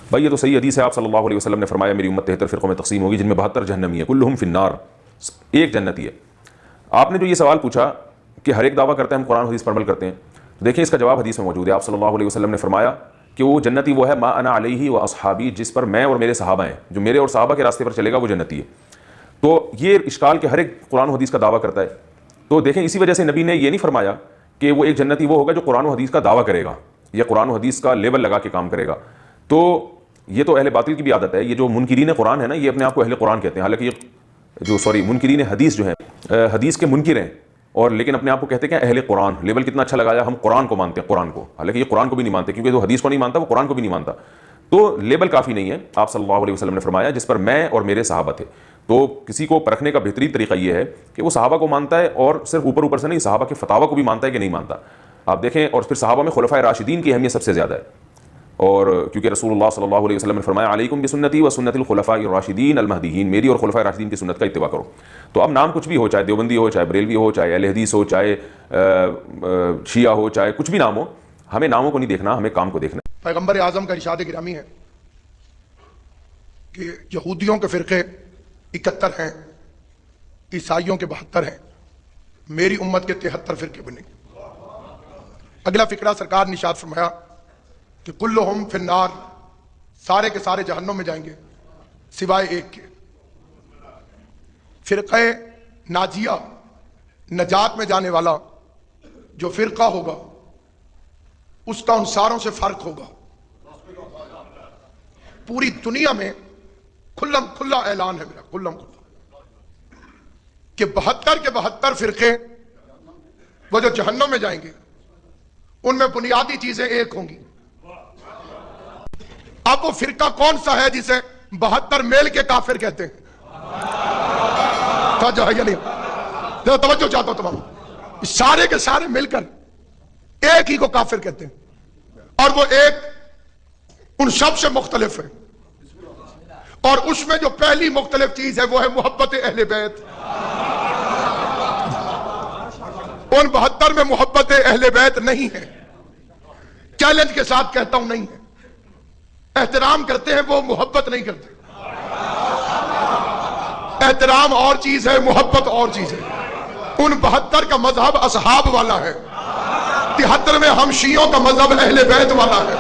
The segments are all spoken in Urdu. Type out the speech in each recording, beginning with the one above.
بھائی یہ تو صحیح حدیث ہے، آپ صلی اللہ علیہ وسلم نے فرمایا میری امت 73 فرقوں میں تقسیم ہوگی جن میں 72 جہنمی ہیں، کلہم فی النار، ایک جنتی ہے۔ آپ نے جو یہ سوال پوچھا کہ ہر ایک دعویٰ کرتا ہے ہم قرآن حدیث پر عمل کرتے ہیں، دیکھیں اس کا جواب حدیث میں موجود ہے۔ آپ صلی اللہ علیہ وسلم نے فرمایا کہ وہ جنتی وہ ہے ما انا علیہ و اصحابی، جس پر میں اور میرے صحابہ ہیں، جو میرے اور صحابہ کے راستے پر چلے گا وہ جنتی ہے۔ تو یہ اشکال کہ ہر ایک قرآن و حدیث کا دعویٰ کرتا ہے، تو دیکھیں اسی وجہ سے نبی نے یہ نہیں فرمایا کہ وہ ایک جنتی وہ ہوگا جو قرآن و حدیث کا دعویٰ کرے گا یا قرآن و حدیث کا لیبل لگا کے کام کرے گا۔ تو یہ تو اہل باطل کی بھی عادت ہے، یہ جو منکرین قرآن ہے نا، یہ اپنے آپ کو اہل قرآن کہتے ہیں، حالانکہ یہ منکرین حدیث جو ہیں، حدیث کے منکر ہیں، اور لیکن اپنے آپ کو کہتے ہیں کہ اہل قرآن، لیبل کتنا اچھا لگایا، ہم قرآن کو مانتے ہیں، قرآن کو، حالانکہ یہ قرآن کو بھی نہیں مانتے، کیونکہ جو حدیث کو نہیں مانتا وہ قرآن کو بھی نہیں مانتا۔ تو لیبل کافی نہیں ہے، آپ صلی اللہ علیہ وسلم نے فرمایا جس پر میں اور میرے صحابہ تھے۔ تو کسی کو پرکھنے کا بہترین طریقہ یہ ہے کہ وہ صحابہ کو مانتا ہے، اور صرف اوپر سے نہیں، صحابہ کے فتاویٰ کو بھی مانتا ہے کہ نہیں مانتا۔ آپ دیکھیں، اور پھر صحابہ میں خلفائے راشدین کی اہمیت سب سے زیادہ ہے، اور کیونکہ رسول اللہ صلی اللہ علیہ وسلم نے فرمایا علیکم بسنتی و سنت الخلفاء الراشدین المہدیین، میری اور خلفائے راشدین کی سنت کا اتباع کرو۔ تو اب نام کچھ بھی ہو، چاہے دیوبندی ہو، چاہے بریلوی ہو، چاہے اہل حدیث ہو، چاہے شیعہ ہو، چاہے کچھ بھی نام ہو، ہمیں ناموں کو نہیں دیکھنا، ہمیں کام کو دیکھنا۔ پیغمبر اعظم کا ارشاد گرامی ہے کہ یہودیوں کے فرقے 71 ہیں، عیسائیوں کے 72 ہیں، میری امت کے 73 فرقے بنے۔ اگلا فقرہ سرکار نے ارشاد فرمایا کہ کلہم فی النار، سارے کے سارے جہنم میں جائیں گے سوائے ایک کے۔ فرقہ ناجیہ، نجات میں جانے والا جو فرقہ ہوگا اس کا ان ساروں سے فرق ہوگا۔ پوری دنیا میں کھلم کھلا اعلان ہے میرا، کھلم کھلا، کہ 72 کے 72 فرقے وہ جو جہنم میں جائیں گے ان میں بنیادی چیزیں ایک ہوں گی۔ اب وہ فرقہ کون سا ہے جسے 72 میل کے کافر کہتے ہیں؟ توجہ ہے یا نہیں؟ توجہ چاہتا ہوں تمام، سارے کے سارے مل کر ایک ہی کو کافر کہتے ہیں، اور وہ ایک ان سب سے مختلف ہے، اور اس میں جو پہلی مختلف چیز ہے وہ ہے محبت اہل بیت۔ ان 72 میں محبت اہل بیت نہیں ہے، چیلنج کے ساتھ کہتا ہوں نہیں ہے۔ احترام کرتے ہیں وہ، محبت نہیں کرتے۔ احترام اور چیز ہے، محبت اور چیز ہے۔ ان 72 کا مذہب اصحاب والا ہے، 73 میں ہم شیعوں کا مذہب اہل بیت والا ہے۔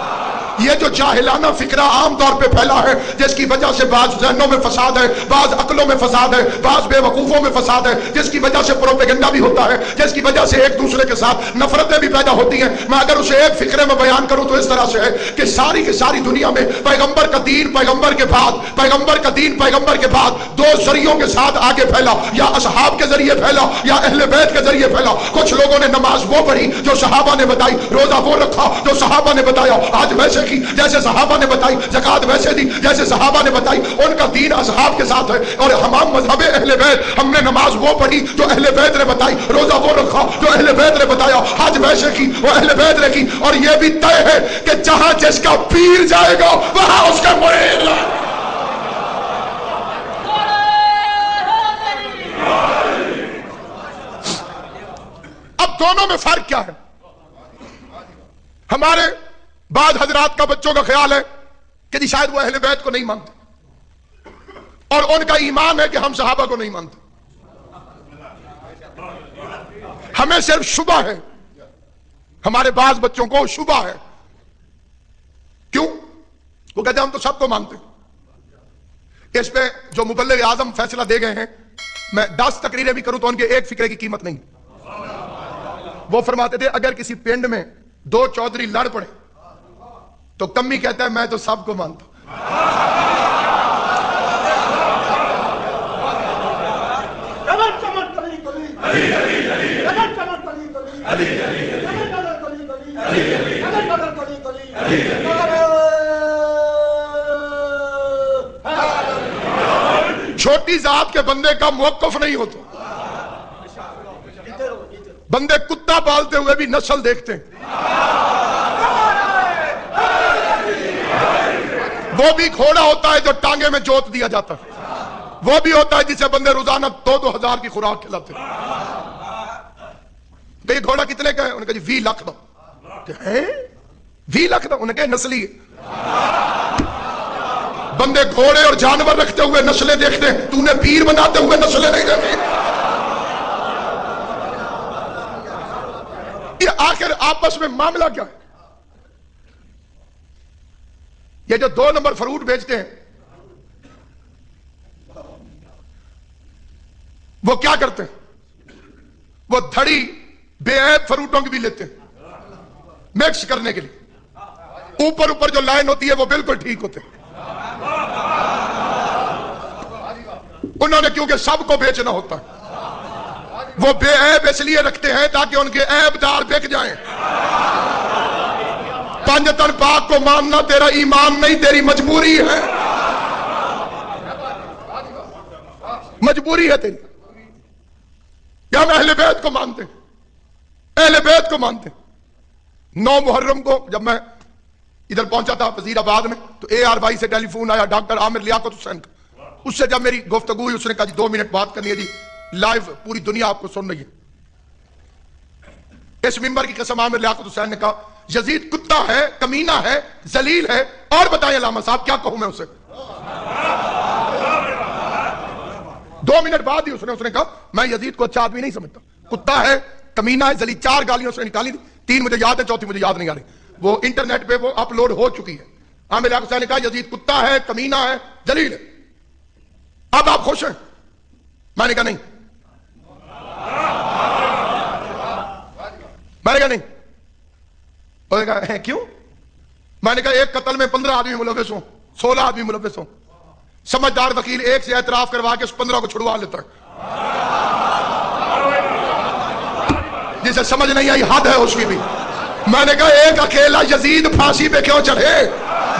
یہ جو جاہلانہ فکرہ عام طور پہ پھیلا ہے، جس کی وجہ سے بعض ذہنوں میں فساد ہے، بعض عقلوں میں فساد ہے، بعض بے وقوفوں میں فساد ہے، جس کی وجہ سے پروپیگنڈا بھی ہوتا ہے، جس کی وجہ سے ایک دوسرے کے ساتھ نفرتیں بھی پیدا ہوتی ہیں۔ میں اگر اسے ایک فکرے میں بیان کروں تو اس طرح سے ہے کہ ساری کی ساری دنیا میں پیغمبر کا دین پیغمبر کے بعد، پیغمبر کا دین پیغمبر کے بعد دو ذریعوں کے ساتھ آگے پھیلا، یا اصحاب کے ذریعے پھیلا یا اہل بیت کے ذریعے پھیلا۔ کچھ لوگوں نے نماز وہ پڑھی جو صحابہ نے بتائی، روزہ وہ رکھا جو صحابہ نے بتایا، آج ویسے کی جیسے صحابہ نے بتائی، زکات ویسے دی جیسے صحابہ نے بتائی۔ ان کا دین اصحاب کے ساتھ ہے، اور ہم مذہب اہل بیت، ہم نے نماز وہ پڑھی جو اہل بیت نے بتائی، روزہ وہ رکھا جو اہل بیت نے بتایا، حج ویسے کی وہ اہل بیت نے کی، اور یہ بھی طے ہے کہ جہاں جس کا پیر جائے گا وہاں اس کا مرید ہے۔ اب دونوں میں فرق کیا ہے؟ ہمارے بعض حضرات کا بچوں کا خیال ہے کہ جی شاید وہ اہل بیت کو نہیں مانتے، اور ان کا ایمان ہے کہ ہم صحابہ کو نہیں مانتے۔ ہمیں صرف شبہ ہے، ہمارے بعض بچوں کو شبہ ہے۔ کیوں؟ وہ کہتے ہیں ہم تو سب کو مانتے ہیں۔ اس پہ جو مبلغ اعظم فیصلہ دے گئے ہیں، میں 10 تقریریں بھی کروں تو ان کے ایک فکرے کی قیمت نہیں۔ وہ فرماتے تھے اگر کسی پنڈ میں 2 چودھری لڑ پڑے تو کمی کہتا ہے میں تو سب کو مانتا ہوں۔ چھوٹی ذات کے بندے کا موقف نہیں ہوتا، بندے کتا پالتے ہوئے بھی نسل دیکھتے ہیں۔ وہ بھی گھوڑا ہوتا ہے جو ٹانگے میں جوت دیا جاتا ہے، وہ بھی ہوتا ہے جسے بندے روزانہ 2-2 ہزار کی خوراک کھلاتے ہیں۔ کہ یہ گھوڑا کتنے کا ہے؟ انہوں نے کہا جی 20 لاکھ دا۔ کہ ہیں 20 لاکھ دا؟ انہوں نے کہا نسلی ہے۔ بندے گھوڑے اور جانور رکھتے ہوئے نسلیں دیکھتے ہیں، تو نے پیر بناتے ہوئے نسلیں نہیں دیکھی۔ یہ آخر آپس میں معاملہ کیا ہے؟ یہ جو 2 نمبر فروٹ بیچتے ہیں وہ کیا کرتے ہیں؟ وہ دھڑی بے عیب فروٹوں کی بھی لیتے ہیں مکس کرنے کے لیے، اوپر جو لائن ہوتی ہے وہ بالکل ٹھیک ہوتے ہیں۔ انہوں نے کیونکہ سب کو بیچنا ہوتا ہے، وہ بے عیب اس لیے رکھتے ہیں تاکہ ان کے عیب دار بک جائیں۔ پنجتن پاک کو ماننا تیرا ایمان نہیں، تیری مجبوری ہے، مجبوری ہے تیری۔ یا ہم اہل بیت کو مانتے ہیں، اہل بیت کو مانتے ہیں۔ 9 محرم کو جب میں ادھر پہنچا تھا وزیر آباد میں تو AR سے ٹیلی فون آیا ڈاکٹر عامر لیاقت حسین کا، اس سے جب میری گفتگو ہوئی اس نے کہا جی 2 منٹ بات کرنی ہے جی، لائیو پوری دنیا آپ کو سن رہی ہے۔ اس ممبر کی قسم عامر لیاقت حسین نے کہا یزید کتا ہے، کمینہ ہے، ذلیل ہے، اور بتائیں علامہ صاحب کیا کہوں میں اسے؟ 2 منٹ بعد ہی اس نے کہا میں یزید کو اچھا آدمی نہیں سمجھتا، کتا ہے، کمینہ ہے، ذلیل، 4 گالیاں اس نے نکالی تھی، 3 مجھے یاد ہے، 4تھی مجھے یاد نہیں آ رہی، وہ انٹرنیٹ پہ وہ اپلوڈ ہو چکی ہے۔ عامر لیاقت حسین نے کہا یزید کتا ہے، کمینہ ہے، ذلیل ہے، اب آپ خوش ہیں؟ میں نے کہا نہیں، میں نے کہا نہیں۔ انہوں نے کہا کیوں؟ میں نے کہا ایک قتل میں 15 آدمی ملوث ہوں، 16 آدمی ملوث ہوں، سمجھدار وکیل ایک سے اعتراف کروا کے اس 15 کو چھڑوا لیتا ہے، جسے سمجھ نہیں آئی حد ہے اس کی بھی۔ میں نے کہا ایک اکیلا یزید پھانسی پہ کیوں چڑھے؟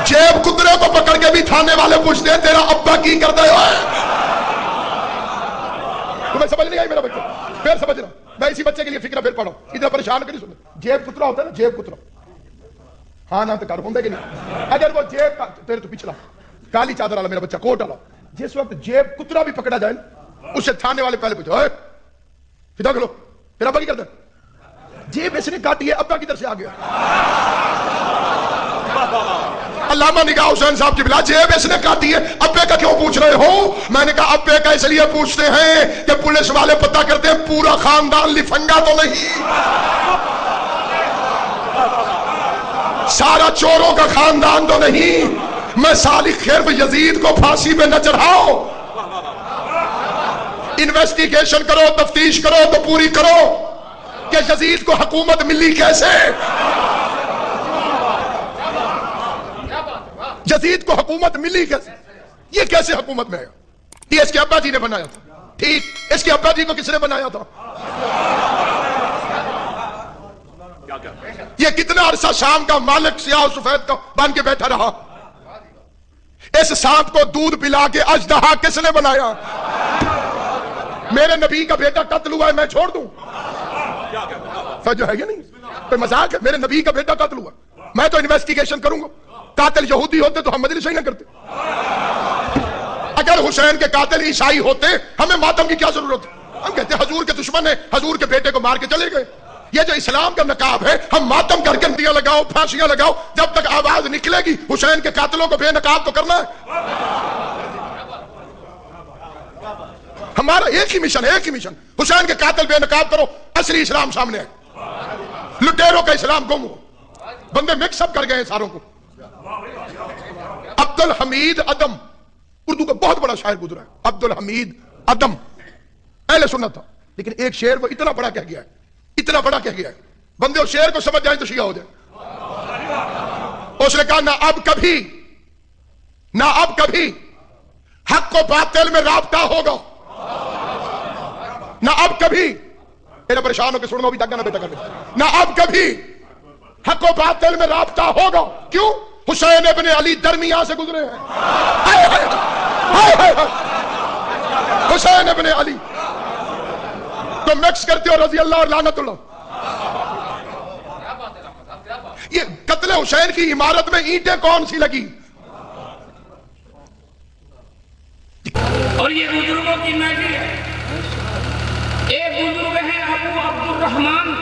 جیب کترے کو پکڑ کے بھی تھانے والے پوچھتے ہیں تیرا ابا کی کرتا ہے؟ تمہیں سمجھ نہیں آئی میرا بچہ؟ پھر سمجھ رہا میں اسی بچے کے لیے فکر پھر پڑھو، اتنا پریشان کر نہیں سنتے۔ جیب کترا ہوتا ہے نا، جیب کترا، ہاں نہ تو کر ہوں کہ نہیں؟ اگر وہ جیب کا تیرے تو پچھلا کالی چادر والا میرا بچہ کوٹ والا، جس وقت جیب کترا بھی پکڑا جائے اسے تھانے والے پہلے پوچھو فدا کرو پھر ابا کی کرتا ہے؟ جیب اس نے کاٹی ہے، ابا کی طرف سے آ گیا۔ علامہ نگاہ حسین صاحب کی بلا جیب اس نے کاٹی ہے، ابے کا کیوں پوچھ رہے ہو؟ میں نے کہا ابے کا اس لیے پوچھتے ہیں کہ پولیس والے پتہ کرتے ہیں پورا خاندان لفنگا تو نہیں، سارا چوروں کا خاندان تو نہیں، میں سالک خرف یزید کو پھانسی پہ نہ چڑھاؤ، انویسٹیگیشن کرو، تفتیش کرو تو پوری کرو کہ یزید کو حکومت ملی کیسے، یزید کو حکومت ملی کیسے، یہ کیسے حکومت میں آیا؟ یہ اس کے ابا جی نے بنایا تھا، ٹھیک، اس کے ابا جی کو کس نے بنایا تھا؟ یہ کتنا عرصہ شام کا مالک سیاہ و سفید کا بن کے بیٹھا رہا؟ اس سانپ کو دودھ پلا کے اژدہا کس نے بنایا؟ میرے نبی کا بیٹا قتل ہوا ہے میں چھوڑ دوں؟ جو ہے یہ نہیں کوئی مذاق ہے، میرے نبی کا بیٹا قتل ہوا میں تو انویسٹیگیشن کروں گا، قاتل یہودی ہوتے تو ہم مجلس ہی نہ کرتے، اگر حسین کے قاتل عیسائی ہوتے ہمیں ماتم کی کیا ضرورت ہے؟ ہم کہتے ہیں حضور کے دشمن نے حضور کے بیٹے کو مار کے چلے گئے، یہ جو اسلام کا نقاب ہے ہم ماتم کر کے اندیاں لگاؤ، پھانسیاں لگاؤ، جب تک آواز نکلے گی حسین کے قاتلوں کو بے نقاب تو کرنا ہے۔ ہمارا ایک ہی مشن ہے، ایک ہی مشن، حسین کے قاتل بے نقاب کرو، اصلی اسلام سامنے ہے، لٹیروں کا اسلام گم ہو، بندے مکس اپ کر گئے ہیں ساروں کو۔ عبد الحمید عدم اردو کا بہت بڑا شاعر گزرا ہے، عبد الحمید عدم اہل سنت تھا، لیکن ایک شعر وہ اتنا بڑا کہہ گیا ہے، اتنا بڑا کہہ گیا ہے، بندے اس شعر کو سمجھ جائیں تو شیعہ ہو جائیں۔ اس نے کہا نہ اب کبھی حق و باطل میں رابطہ ہوگا، نہ اب کبھی، میرا پریشان ہو کے سنو بھی تک نہ بیٹا کر نہ اب کبھی حق و باطل میں رابطہ ہوگا، کیوں؟ حسین ابن علی درمیان سے گزرے ہیں، حسین ابن علی تو مکس کرتے ہو رضی اللہ اور لعنت اللہ۔ یہ قتل حسین کی عمارت میں اینٹیں کون سی لگی؟ اور یہ بزرگوں کی محفل ہے، ایک بزرگ ہے ابو عبد الرحمن،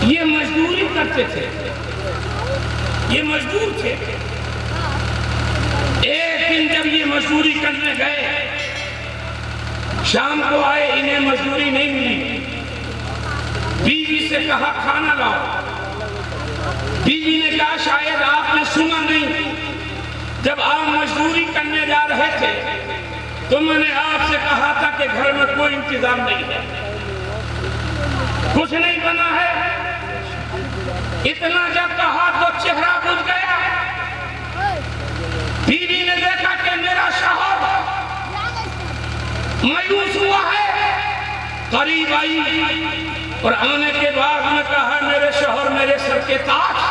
یہ مزدوری کرتے تھے، یہ مزدور تھے، ایک دن جب یہ مزدوری کرنے گئے، شام کو آئے، انہیں مزدوری نہیں ملی، بیوی سے کہا کھانا لاؤ۔ بیوی نے کہا شاید آپ نے سنا نہیں، جب آپ مزدوری کرنے جا رہے تھے تو میں نے آپ سے کہا تھا کہ گھر میں کوئی انتظام نہیں ہے، کچھ نہیں بنا ہے۔ اتنا جب کہا تو چہرہ بجھ گیا۔ بیوی نے دیکھا کہ میرا شوہر مایوس ہوا ہے، قریب آئی اور آنے کے بعد میں کہا میرے شوہر میرے سر کے تاج،